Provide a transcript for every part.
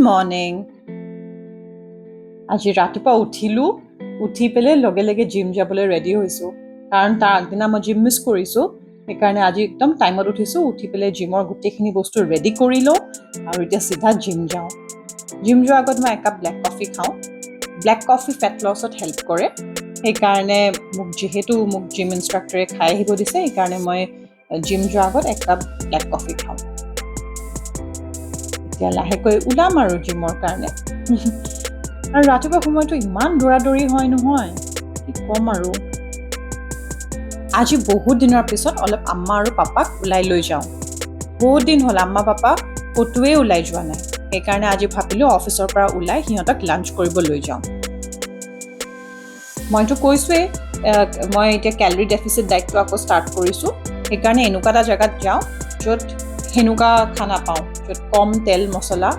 Morning. আজি ৰাতিপুৱা উঠি পেলাই লগে লগে জিম যাবলৈ ৰেডি হৈছোঁ, কাৰণ তাৰ আগদিনা মই জিম মিছ কৰিছোঁ। সেইকাৰণে আজি একদম টাইমত উঠিছোঁ, উঠি পেলাই জিমৰ গোটেইখিনি বস্তু ৰেডি কৰি লওঁ আৰু এতিয়া চিধা জিম যাওঁ। জিম যোৱাৰ আগত মই একাপ ব্লেক কফি খাওঁ। ব্লেক কফি ফেট লছত হেল্প কৰে, সেইকাৰণে যিহেতু মোক জিম ইনষ্ট্ৰাক্টৰে খাই আহিব দিছে, সেইকাৰণে মই জিম যোৱাৰ আগত একাপ ব্লেক কফি খাওঁ। এতিয়া লাহেকৈ ওলাম আৰু জিমৰ কাৰণে। আৰু ৰাতিপুৱা সময়টো ইমান দৌৰা-দৌৰি হয় নহয়, কি ক'ম আৰু। আজি বহুত দিনৰ পিছত অলপ আম্মা আৰু পাপাক ওলাই লৈ যাওঁ। বহুত দিন হ'ল আম্মা পাপা ক'তোৱে ওলাই যোৱা নাই, সেইকাৰণে আজি ভাবিলোঁ অফিচৰ পৰা ওলাই সিহঁতক লাঞ্চ কৰিব লৈ যাওঁ। মইতো কৈছোৱেই মই এতিয়া কেলৰি ডেফিচিট ডায়েটটো আকৌ ষ্টাৰ্ট কৰিছোঁ, সেইকাৰণে এনেকুৱা এটা জেগাত যাওঁ য'ত সেনেকুৱা খানা পাওঁ, য'ত কম তেল মছলা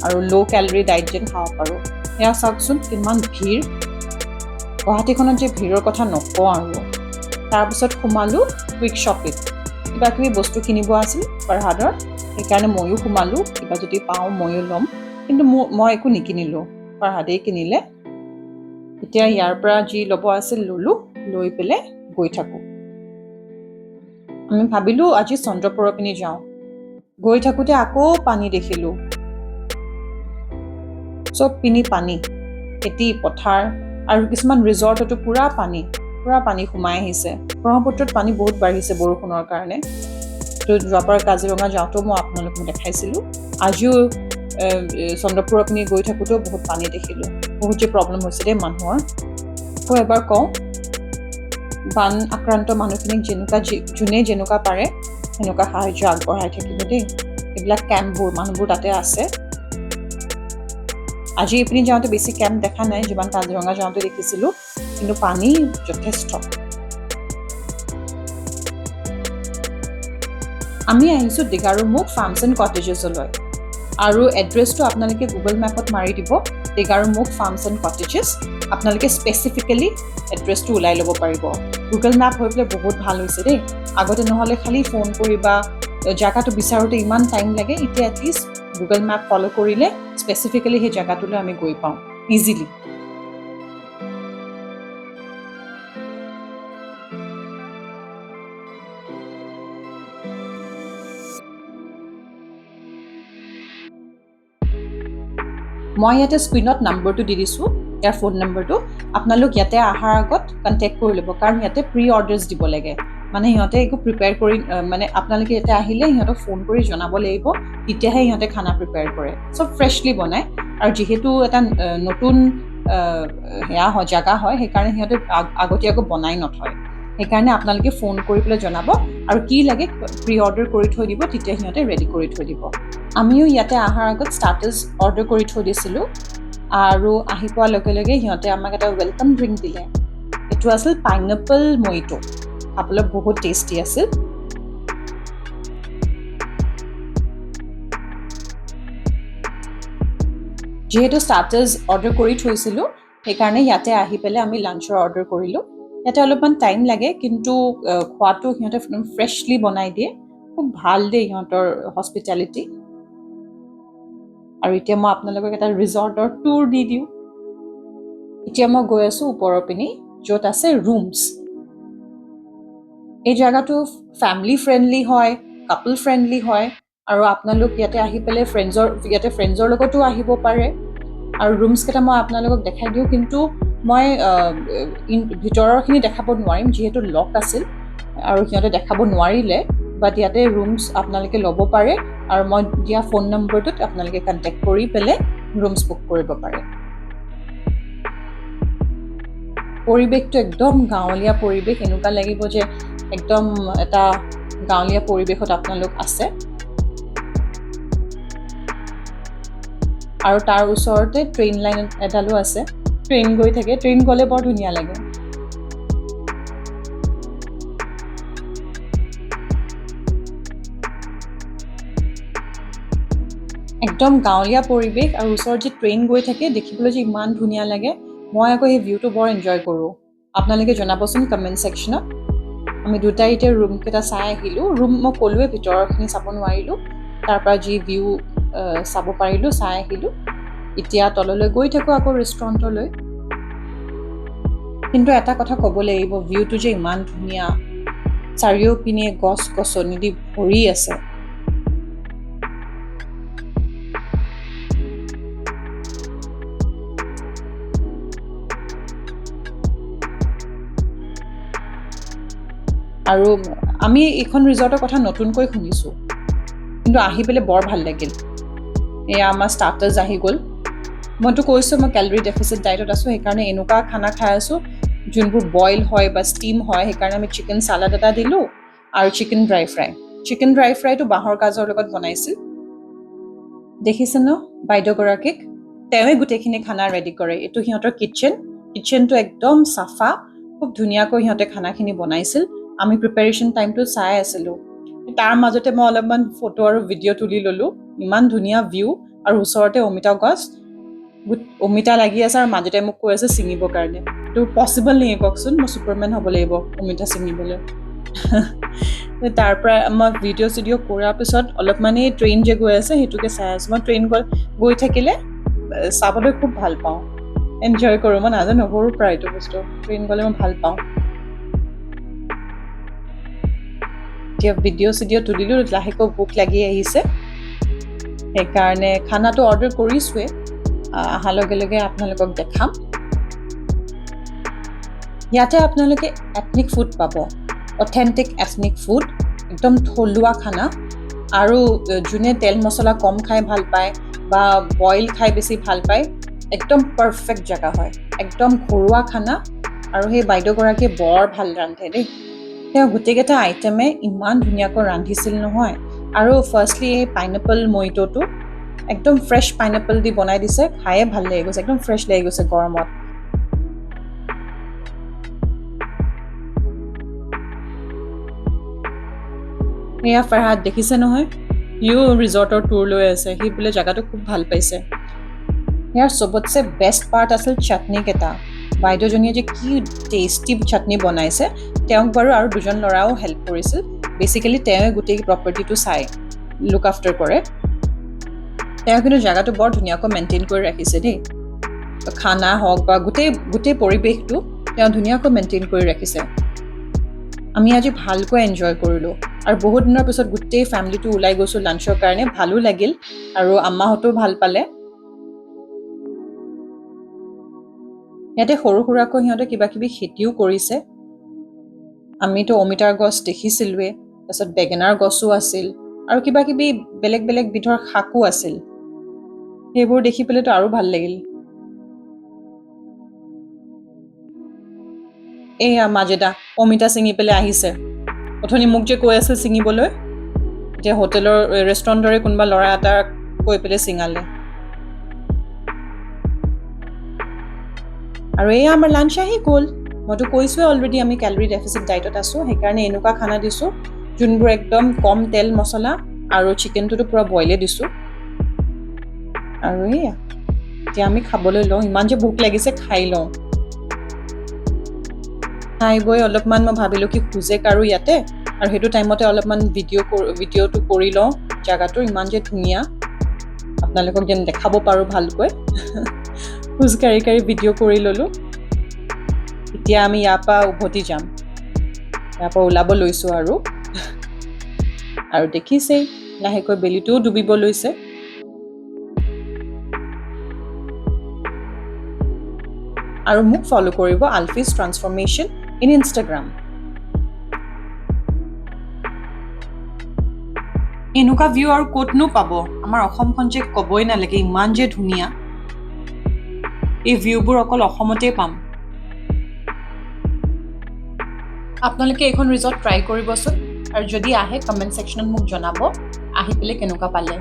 আৰু ল' কেলৰি ডায়েট যেন খাব পাৰোঁ। সেয়া চাওকচোন কিমান ভিৰ, গুৱাহাটীখনত যে ভিৰৰ কথা নকওঁ আৰু। তাৰপিছত সোমালোঁ কুইক শ্বপিত, কিবা কিবি বস্তু কিনিব আছিল ফৰহাদৰ, সেইকাৰণে ময়ো সোমালোঁ, কিবা যদি পাওঁ ময়ো ল'ম। কিন্তু মই একো নিকিনিলোঁ, ফৰহাদেই কিনিলে। এতিয়া ইয়াৰ পৰা যি ল'ব আছিল ল'লোঁ, লৈ পেলাই গৈ থাকোঁ। আমি ভাবিলোঁ আজি চন্দ্ৰপুৰৰ পিনে যাওঁ। গৈ থাকোঁতে আকৌ পানী দেখিলোঁ, চব পিনি পানী, খেতি পথাৰ আৰু কিছুমান ৰিজৰ্টতো পুৰা পানী সোমাই আহিছে। ব্ৰহ্মপুত্ৰত পানী বহুত বাঢ়িছে বৰষুণৰ কাৰণে। তো যোৱাবাৰ কাজিৰঙা যাওঁতেও মই আপোনালোকক দেখাইছিলোঁ। আজিও চন্দ্ৰপুৰৰ পিনে গৈ থাকোঁতেও বহুত পানী দেখিলোঁ। বহুত যে প্ৰব্লেম হৈছে দেই মানুহৰ। আকৌ এবাৰ কওঁ, বান আক্ৰান্ত মানুহখিনিক যোনে যেনেকুৱা পাৰে সেনেকুৱা সাহাৰ্য আগবঢ়াই থাকিব দেই। এইবিলাক কেম্পবোৰ মানুহবোৰ তাতে আছে। আজি এইপিনি যাওঁতে বেছি কেম্প দেখা নাই, যিমান কাজিৰঙা যাওঁতে দেখিছিলোঁ, কিন্তু পানী যথেষ্ট। আমি আহিছোঁ ডিগাৰুমুখ ফাৰ্মছ এণ্ড কটেজেছলৈ, আৰু এড্ৰেছটো আপোনালোকে গুগল মেপত মাৰি দিব, ডিগাৰুমুখ ফাৰ্মছ এণ্ড কটেজেছ। আপোনালোকে স্পেচিফিকেলি এড্ৰেছটো ওলাই ল'ব পাৰিব। গুগল মেপ হৈ পেলাই বহুত ভাল হৈছে দেই। আগতে নহ'লে খালি ফোন কৰি বা জেগাটো বিচাৰোঁতে ইমান টাইম লাগে, এতিয়া এটলিষ্ট গুগল মেপ ফ'ল' কৰিলে স্পেচিফিকেলি সেই জেগাটোলৈ আমি গৈ পাওঁ ইজিলি। মই ইয়াতে স্ক্ৰীণত নম্বৰটো দি দিছোঁ, ইয়াৰ ফোন নম্বৰটো। আপোনালোক ইয়াতে অহাৰ আগত কণ্টেক্ট কৰি ল'ব, কাৰণ ইয়াতে প্ৰি অৰ্ডাৰ্ছ দিব লাগে। মানে সিহঁতে একো প্ৰিপেয়াৰ কৰি, মানে আপোনালোকে ইয়াতে আহিলে সিহঁতক ফোন কৰি জনাব লাগিব, তেতিয়াহে সিহঁতে খানা প্ৰিপেয়াৰ কৰে। চব ফ্ৰেছলি বনায়, আৰু যিহেতু এটা নতুন জেগা হয়, সেইকাৰণে সিহঁতে আগতীয়াকৈ বনাই নথয়। সেইকাৰণে আপোনালোকে ফোন কৰি পেলাই জনাব, আৰু কি লাগে প্ৰি অৰ্ডাৰ কৰি থৈ দিব, তেতিয়া সিহঁতে ৰেডি কৰি থৈ দিব। আমিও ইয়াতে অহাৰ আগত ষ্টাৰ্টাৰ্ছ অৰ্ডাৰ কৰি থৈ দিছিলোঁ, আৰু আহি পোৱাৰ লগে লগে সিহঁতে আমাক এটা ৱেলকাম ড্ৰিংক দিলে। এইটো আছিল পাইনএপল মজিটো, খাবলৈ বহুত টেষ্টি আছিল। যিহেতু ষ্টাৰ্টাৰ্ছ অৰ্ডাৰ কৰি থৈছিলোঁ, সেইকাৰণে ইয়াতে আহি পেলাই আমি লাঞ্চৰ অৰ্ডাৰ কৰিলোঁ। ইয়াতে অলপমান টাইম লাগে, কিন্তু খোৱাটো সিহঁতে একদম ফ্ৰেছলি বনাই দিয়ে। খুব ভাল দেই সিহঁতৰ হস্পিটেলিটি। আৰু এতিয়া মই আপোনালোকক এটা ৰিজৰ্টৰ টুৰ দি দিওঁ। এতিয়া মই গৈ আছোঁ ওপৰৰ পিনে, য'ত আছে ৰুমছ। এই জেগাটো ফেমিলি ফ্ৰেণ্ডলি হয়, কাপল ফ্ৰেণ্ডলি হয়, আৰু আপোনালোক ইয়াতে আহি পেলাই ফ্ৰেণ্ডছৰ লগতো আহিব পাৰে। আৰু ৰুমছ কেইটা মই আপোনালোকক দেখাই দিওঁ, কিন্তু মই ভিতৰৰখিনি দেখাব নোৱাৰিম, যিহেতু লক আছিল আৰু সিহঁতে দেখাব নোৱাৰিলে। বাট ইয়াতে ৰুমছ আপোনালোকে ল'ব পাৰে, আৰু মই দিয়া ফোন নম্বৰটোত আপোনালোকে কণ্টেক্ট কৰি পেলাই ৰুমছ বুক কৰিব পাৰে। পৰিৱেশটো একদম গাঁৱলীয়া পৰিৱেশ, এনেকুৱা লাগিব যে একদম এটা গাঁৱলীয়া পৰিৱেশত আপোনালোক আছে। আৰু তাৰ ওচৰতে ট্ৰেইন লাইন এডালো আছে, ট্ৰেইন গৈ থাকে, ট্ৰেইন গ'লে বৰ ধুনীয়া লাগে। একদম গাঁৱলীয়া পৰিৱেশ, আৰু ওচৰত যে ট্ৰেইন গৈ থাকে, দেখিবলৈ যে ইমান ধুনীয়া লাগে। মই আকৌ সেই ভিউটো বৰ এনজয় কৰোঁ। আপোনালোকে জনাবচোন কমেণ্ট ছেকশ্যনত। আমি দুটাই এতিয়া ৰুমকেইটা চাই আহিলোঁ। ৰুম মই ক'লোৱে ভিতৰৰখিনি চাব নোৱাৰিলোঁ, তাৰ পৰা যি ভিউ চাব পাৰিলোঁ, চাই আহিলোঁ। এতিয়া তললৈ গৈ থাকোঁ আকৌ ৰেষ্টুৰেণ্টলৈ। কিন্তু এটা কথা ক'ব লাগিব, ভিউটো যে ইমান ধুনীয়া, চাৰিওপিনে গছ গছনি দি ভৰি আছে। আৰু আমি এইখন ৰিজৰ্টৰ কথা নতুনকৈ শুনিছোঁ, কিন্তু আহি পেলাই বৰ ভাল লাগিল। এয়া আমাৰ ষ্টাৰ্টাৰ্ছ আহি গ'ল। মইতো কৈছোঁ মই কেলৰি ডেফিচিট ডায়েটত আছোঁ, সেইকাৰণে এনেকুৱা খানা খাই আছোঁ যোনবোৰ বইল হয় বা ষ্টিম হয়। সেইকাৰণে আমি চিকেন চালাড এটা দিলোঁ আৰু chicken dry fry. Chicken dry ফ্ৰাইটো বাঁহৰ গাজৰ লগত বনাইছিল। দেখিছে ন বাইদেউগৰাকীক? তেওঁৱে গোটেইখিনি খানা ৰেডি কৰে। এইটো সিহঁতৰ কিটচেনটো একদম চাফা, খুব ধুনীয়াকৈ সিহঁতে খানাখিনি বনাইছিল। আমি প্ৰিপাৰেশ্যন টাইমটো চাই আছিলোঁ। তাৰ মাজতে মই অলপমান ফটো আৰু ভিডিঅ' তুলি ল'লোঁ। ইমান ধুনীয়া ভিউ আৰু ওচৰতে অমিতা গছ, অমিতা লাগি আছে আৰু মাজতে মোক কৈ আছে ছিঙিবৰ কাৰণে। এইটো পচিবল নেকি কওকচোন? মই ছুপাৰমেন হ'ব লাগিব অমিতা ছিঙিবলৈ। তাৰ পৰা মই ভিডিঅ' চিডিঅ' কৰাৰ পিছত অলপমানেই ট্ৰেইন যে গৈ আছে সেইটোকে চাই আছোঁ। মই ট্ৰেইন গৈ থাকিলে চাবলৈ খুব ভাল পাওঁ, এনজয় কৰোঁ। মই নাজানো সৰুৰ পৰা এইটো বস্তু, ট্ৰেইন গ'লে মই ভাল পাওঁ। এতিয়া ভিডিঅ' চিডিঅ' তুলিলোঁ, লাহেকৈ ভোক লাগি আহিছে, সেইকাৰণে খানাটো অৰ্ডাৰ কৰিছোঁৱে। অহাৰ লগে লগে আপোনালোকক দেখাম। ইয়াতে আপোনালোকে এথনিক ফুড পাব, অথেণ্টিক এথনিক ফুড, একদম থলুৱা খানা। আৰু যোনে তেল মছলা কম খাই ভাল পায় বা বইল খাই বেছি ভাল পায়, একদম পাৰফেক্ট জেগা হয়, একদম ঘৰুৱা খানা। আৰু সেই বাইদেউগৰাকীয়ে বৰ ভাল ৰান্ধে দেই। তেওঁ গোটেইকেইটা আইটেমে ইমান ধুনীয়াকৈ ৰান্ধিছিল নহয়। আৰু ফাৰ্ষ্টলি এই পাইনএপল মইটোটো একদম ফ্ৰেছ পাইনএপল দি বনাই দিছে, খায়ে ভাল লাগি গৈছে, একদম ফ্ৰেছ লাগি গৈছে গৰমত। এয়া ফাৰহাদ দেখিছে নহয়, সিও ৰিজৰ্টৰ টুৰ লৈ আছে। সি বোলে জেগাটো খুব ভাল পাইছে। ইয়াৰ চবতছে বেষ্ট পাৰ্ট আছিল চাটনিকেইটা। বাইদেউজনীয়ে যে কি টেষ্টি চাটনি বনাইছে। তেওঁক বাৰু আৰু দুজন ল'ৰাও হেল্প কৰিছিল। বেচিকেলি তেওঁৱে গোটেই প্ৰপাৰ্টিটো চাই লুক আফটাৰ কৰে। তেওঁ কিন্তু জেগাটো বৰ ধুনীয়াকৈ মেইনটেইন কৰি ৰাখিছে দেই। খানা হওক বা গোটেই পৰিৱেশটো তেওঁ ধুনীয়াকৈ মেইনটেইন কৰি ৰাখিছে। আমি আজি ভালকৈ এনজয় কৰিলোঁ। আৰু বহুত দিনৰ পিছত গোটেই ফেমিলিটো ওলাই গৈছোঁ লাঞ্চৰ কাৰণে, ভালো লাগিল আৰু আম্মাহঁতেও ভাল পালে। ইয়াতে সৰু সুৰাকৈ সিহঁতে কিবা কিবি খেতিও কৰিছে। আমিতো অমিতাৰ গছ দেখিছিলোঁৱে, তাৰপিছত বেঙেনাৰ গছো আছিল আৰু কিবা কিবি বেলেগ বেলেগ বিধৰ শাকো আছিল। সেইবোৰ দেখি পেলাইতো আৰু ভাল লাগিল। এয়া মাজেদা অমিতা ছিঙি পেলাই আহিছে। অথনি মোক যে কৈ আছিল ছিঙিবলৈ, এতিয়া হোটেলৰ ৰেষ্টুৰেণ্টৰে কোনোবা ল'ৰা এটাক কৈ পেলাই ছিঙালে। আৰু এয়া আমাৰ লাঞ্চ আহি গ'ল। মইতো কৈছোঁৱে অলৰেডি আমি কেলৰি ডেফিচিট ডায়েটত আছোঁ, সেইকাৰণে এনেকুৱা খানা দিছোঁ যোনবোৰ একদম কম তেল মছলা, আৰু চিকেনটোতো পূৰা বইলে দিছোঁ। আৰু এয়া এতিয়া আমি খাবলৈ লওঁ, ইমান যে ভোক লাগিছে, খাই লওঁ। খাই বৈ অলপমান মই ভাবিলোঁ কি খোজে কাঢ়োঁ ইয়াতে, আৰু সেইটো টাইমতে অলপমান ভিডিঅ'টো কৰি লওঁ। জেগাটো ইমান যে ধুনীয়া, আপোনালোকক যেন দেখাব পাৰোঁ ভালকৈ। খোজ কাঢ়ি কাঢ়ি ভিডিঅ' কৰি ল'লোঁ। এতিয়া আমি ইয়াৰ পৰা উভতি যাম, ইয়াৰ পৰা ওলাব লৈছোঁ আৰু দেখিছেই লাহেকৈ বেলিটোও ডুবিব লৈছে। আৰু মোক ফ'ল' কৰিব আলফিজ ট্ৰান্সফৰ্মেশ্যন ইন ইনষ্টাগ্ৰাম। এনেকুৱা ভিউ আৰু ক'তনো পাব? আমাৰ অসমখন যে ক'বই নালাগে, ইমান যে ধুনীয়া। এই ভিউবোৰ অকল অসমতেই পাম। আপোনালোকে এইখন ৰিজৰ্ট ট্ৰাই কৰিবচোন, আৰু যদি আহে কমেণ্ট ছেকশ্যনত মোক জনাব আহি পেলাই কেনেকুৱা পালে।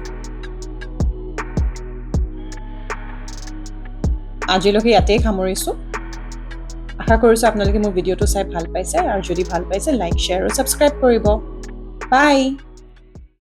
আজিলৈকে ইয়াতেই সামৰিছোঁ। আশা কৰিছোঁ আপোনালোকে মোৰ ভিডিঅ'টো চাই ভাল পাইছে, আৰু যদি ভাল পাইছে লাইক, শ্বেয়াৰ আৰু ছাবস্ক্ৰাইব কৰিব। বাই।